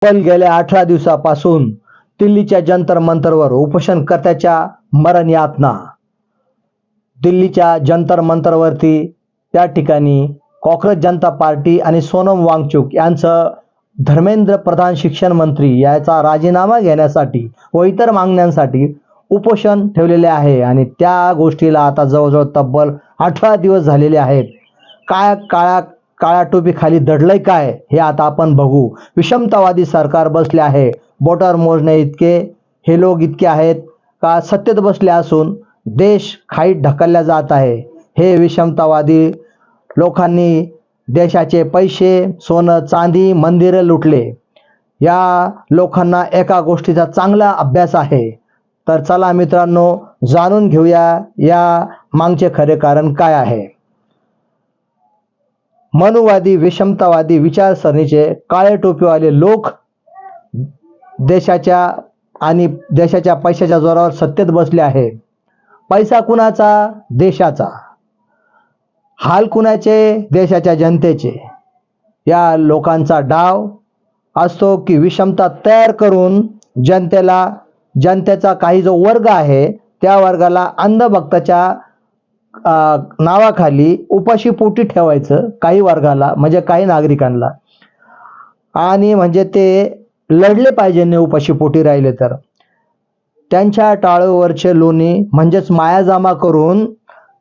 पण गेल्या 18 दिवसापासून दिल्लीच्या जंतर मंतरवर उपोषणकर्त्याच्या मरण यातना. दिल्लीच्या जंतर मंतरवरती त्या ठिकाणी कॉक्रोच जनता पार्टी आणि सोनम वांगचुक यांचं धर्मेंद्र प्रधान शिक्षण मंत्री याचा राजीनामा घेण्यासाठी व इतर मागण्यांसाठी उपोषण ठेवलेले आहे आणि त्या गोष्टीला आता जवळजवळ तब्बल 18 दिवस झालेले आहेत. काळ्या टोपी खाली दडलंय काय हे आता आपण बघू. विषमतावादी सरकार बसले आहे. बोटावर मोजणे इतके हे लोक इतके आहेत का सत्तेत बसले असून देश खाईत ढकलला जात आहे. हे विषमतावादी लोकांनी देशाचे पैसे, सोनं, चांदी, मंदिरं लुटले. या लोकांना एका गोष्टीचा चांगला अभ्यास आहे. तर चला मित्रांनो, जाणून घेऊया या मागचे खरे कारण काय आहे. मनुवादी विषमतावादी विचारसरणीचे काळे टोपीवाले लोक देशाच्या पैशाच्या जोरावर सत्तेत बसले आहे. पैसा कुणाचा? देशाचा. हाल कुणाचे? देशाच्या जनतेचे. या लोकांचा डाव असतो की विषमता तयार करून जनतेचा काही जो वर्ग आहे त्या वर्गाला अंधभक्ताच्या नावाखाली उपाशी पोटी ठेवायचं, काही वर्गाला म्हणजे काही नागरिकांना, आणि म्हणजे ते लढले पाहिजे नाही उपाशी पोटी राहिले तर. त्यांच्या टाळूवरचे लोणी म्हणजेच मायाजामा करून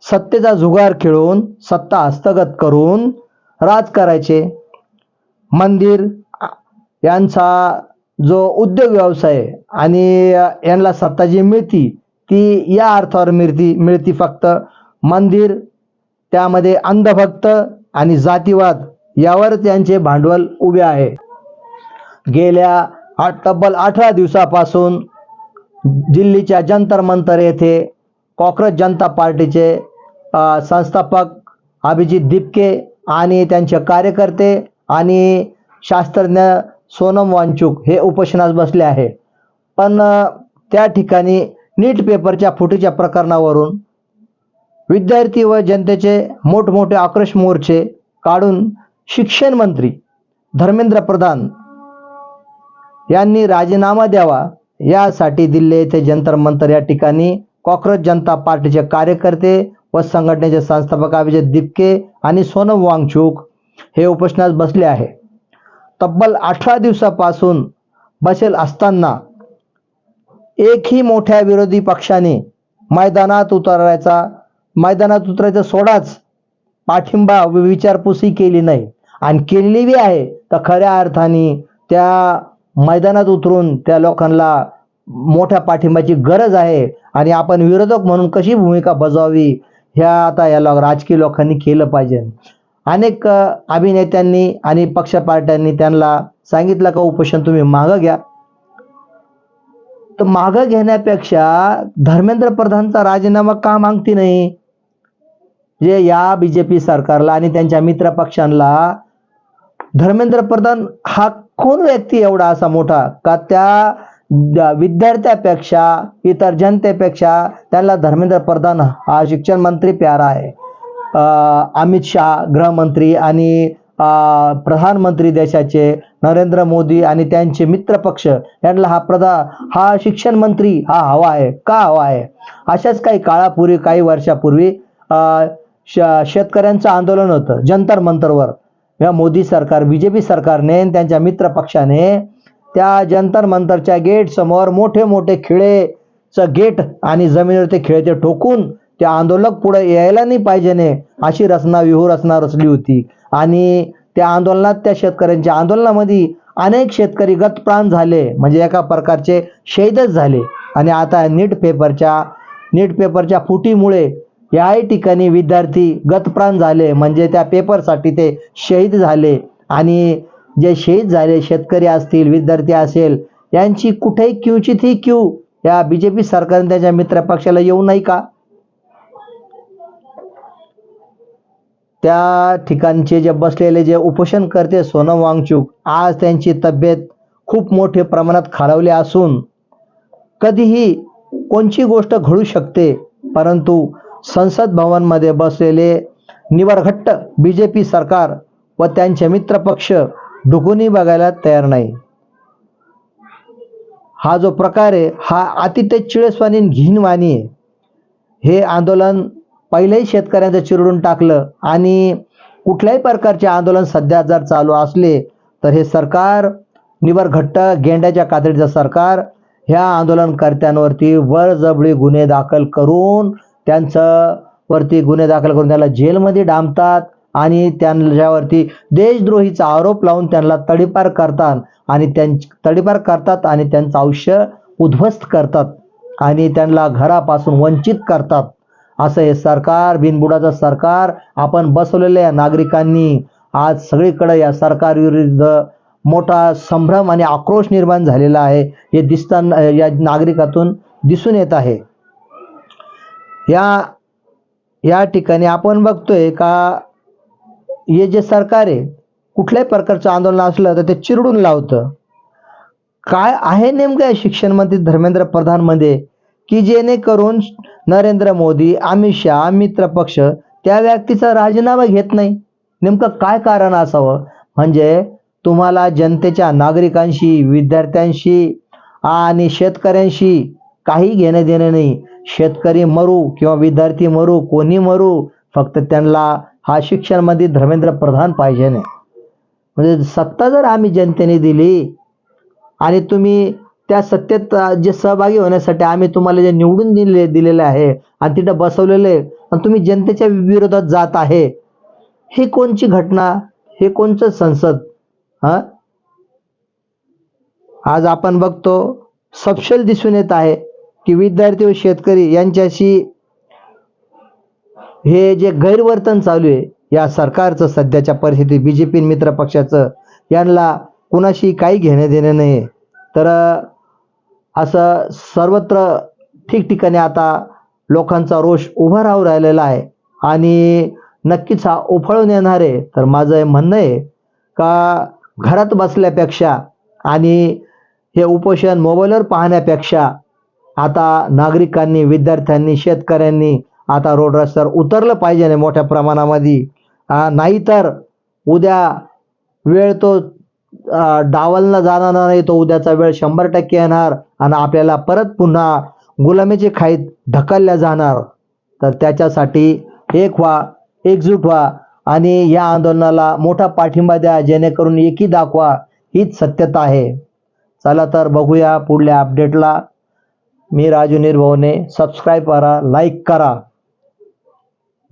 सत्तेचा जुगार खेळून सत्ता हस्तगत करून राज करायचे. मंदिर यांचा जो उद्योग व्यवसाय आणि यांना सत्ता जी मिळती ती या अर्थावर मिळती फक्त मंदिर, त्यामध्ये अंधभक्त आणि जातीवाद यावर त्यांचे भांडवल उभे आहे. गेल्या तब्बल 18 दिवसापासून दिल्लीच्या जंतर मंतर येथे कॉक्रोच जनता पार्टीचे संस्थापक अभिजित दिपके आणि त्यांचे कार्यकर्ते आणि शास्त्रज्ञ सोनम वांगचुक हे उपोषणास बसले आहे. पण त्या ठिकाणी नीट पेपरच्या फुटीच्या प्रकरणावरून विद्यार्थी व जनतेचे मोठमोठे आक्रोश मोर्चे काढून शिक्षण मंत्री धर्मेंद्र प्रधान यांनी राजीनामा द्यावा यासाठी दिल्ली येथे जंतर मंतर या ठिकाणी कॉक्रोच जनता पार्टीचे कार्यकर्ते व संघटनेचे संस्थापक अभिजित दिपके आणि सोनम वांगचुक हे उपोषणास बसले आहे. तब्बल 18 दिवसापासून बसेल असताना एकही मोठ्या विरोधी पक्षाने मैदानात उतरायचं सोडाच पाठिंबा व विचारपूसही केली नाही, आणि केलेली बी आहे तर खऱ्या अर्थाने त्या मैदानात उतरून त्या लोकांना मोठ्या पाठिंबाची गरज आहे. आणि आपण विरोधक म्हणून कशी भूमिका बजावावी ह्या आता या राजकीय लोकांनी केलं पाहिजे. अनेक अभिनेत्यांनी आणि पक्ष पार्ट्यांनी त्यांना सांगितलं का उपोषण तुम्ही मागं घ्या. तर मागं घेण्यापेक्षा धर्मेंद्र प्रधानचा राजीनामा का मागती नाही? जे या बीजेपी सरकारला आणि त्यांच्या मित्र पक्षांना धर्मेंद्र प्रधान हा कोण व्यक्ती एवढा असा मोठा का त्या विद्यार्थ्यापेक्षा इतर जनतेपेक्षा त्यांना धर्मेंद्र प्रधान हा शिक्षण मंत्री प्यारा आहे. अमित शाह गृहमंत्री आणि प्रधानमंत्री देशाचे नरेंद्र मोदी आणि त्यांचे मित्र पक्ष यांना हा शिक्षण मंत्री हा हवा आहे. का हवा आहे? अशाच काही वर्षापूर्वी शेतकऱ्यांचं आंदोलन होतं जंतर मंतरवर. या मोदी सरकार बीजेपी सरकारने त्यांच्या मित्र पक्षाने त्या जंतर मंतरच्या गेट समोर मोठे मोठे खिळेचं गेट आणि जमिनीवर ते खिळे ते ठोकून त्या आंदोलक पुढे यायला नाही पाहिजे ने अशी व्यूह रचना रचली होती. आणि त्या आंदोलनात त्या शेतकऱ्यांच्या आंदोलनामध्ये अनेक शेतकरी गतप्राण झाले, म्हणजे एका प्रकारचे शहीदच झाले. आणि आता नीट पेपरच्या फुटीमुळे याही ठिकाणी विद्यार्थी गतप्राण झाले, म्हणजे त्या पेपरसाठी ते शहीद झाले. आणि जे शहीद झाले शेतकरी असतील विद्यार्थी असेल यांची कुठेही क्यूची ती क्यू या बीजेपी सरकारने त्याच्या मित्र पक्षाला येऊ नाही का? त्या ठिकाणचे जे बसलेले जे उपोषण करते सोनम वांगचुक आज त्यांची तब्येत खूप मोठ्या प्रमाणात खालावली असून कधीही कोणची गोष्ट घडू शकते. परंतु संसद भवनमध्ये बसलेले निवरघट्ट बीजेपी सरकार व त्यांचे मित्र पक्ष ढुकूनही बघायला तयार नाही. हा जो प्रकार आहे हा अतिशय चिळसवाणी आणि घिणवाणी आहे. हे आंदोलन पहिलेही शेतकऱ्यांचं चिरडून टाकलं आणि कुठल्याही प्रकारचे आंदोलन सध्या जर चालू असले तर हे सरकार निबरघट्ट गेंड्याच्या कातडीचं सरकार ह्या आंदोलनकर्त्यांवरती बळजबरी गुन्हे दाखल करून त्यांना जेलमध्ये डांबतात आणि त्यांच्यावरती देशद्रोहीचा आरोप लावून त्यांना तडीपार करतात आणि त्यांचं आयुष्य उद्ध्वस्त करतात आणि त्यांना घरापासून वंचित करतात. असं हे सरकार, बिनबुडाचं सरकार आपण बसवलेल्या नागरिकांनी आज सगळीकडे या सरकारविरुद्ध मोठा संभ्रम आणि आक्रोश निर्माण झालेला आहे. हे दिसताना या नागरिकातून दिसून येत आहे. या ठिकाणी आपण बघतोय का हे जे सरकार आहे कुठल्याही प्रकारचं आंदोलन असलं तर ते चिरडून लावतं. काय आहे नेमकं शिक्षण मंत्री धर्मेंद्र प्रधान मध्ये की जेणेकरून नरेंद्र मोदी, अमित शहा, मित्र पक्ष त्या व्यक्तीचा राजीनामा घेत नाही? नेमकं काय कारण असावं? म्हणजे तुम्हाला जनतेच्या, नागरिकांशी, विद्यार्थ्यांशी आणि शेतकऱ्यांशी काही घेणं देणं नाही. शेतकरी मरू किंवा विद्यार्थी मरू, कोणी मरू, फक्त त्यांना हा शिक्षण मंत्री धर्मेंद्र प्रधान पाहिजे नाही. म्हणजे सत्ता जर आम्ही जनतेने दिली आणि तुम्ही त्या सत्तेत जे सहभागी होण्यासाठी आम्ही तुम्हाला जे निवडून दिलेले आहे आणि तिथं बसवलेले आणि तुम्ही जनतेच्या विरोधात जात आहे, ही कोणची घटना? हे कोणचं संसद? आज आपण बघतो सपशेल दिसून येत आहे की विद्यार्थी व शेतकरी यांच्याशी हे जे गैरवर्तन चालू आहे या सरकारचं सध्याच्या परिस्थितीत, बीजेपी मित्र पक्षाचं, यांना कुणाशी काही घेणं देणं नाही. तर असं सर्वत्र ठिकठिकाणी आता लोकांचा रोष उभा राहू राहिलेला आहे आणि नक्कीच हा उफाळून येणार आहे. तर माझं हे म्हणणं आहे का घरात बसल्यापेक्षा आणि हे उपोषण मोबाईलवर पाहण्यापेक्षा आता नागरिकांनी, विद्यार्थ्यांनी, शेतकऱ्यांनी आता रोड रस्त्यावर उतरलं पाहिजे नाही मोठ्या प्रमाणामध्ये. नाहीतर उद्या वेळ तो डावलला जाणार नाही, तो उद्याचा वेळ 100% येणार आणि आपल्याला परत पुन्हा गुलामीची खाईत ढकलल्या जाणार. तर त्याच्यासाठी एकजूट व्हा आणि या आंदोलनाला मोठा पाठिंबा द्या, जेणेकरून एकी दाखवा, हीच सत्यता आहे. चला तर बघूया पुढल्या अपडेटला. मी राजू निर्भवने. सबस्क्राईब करा, लाईक करा.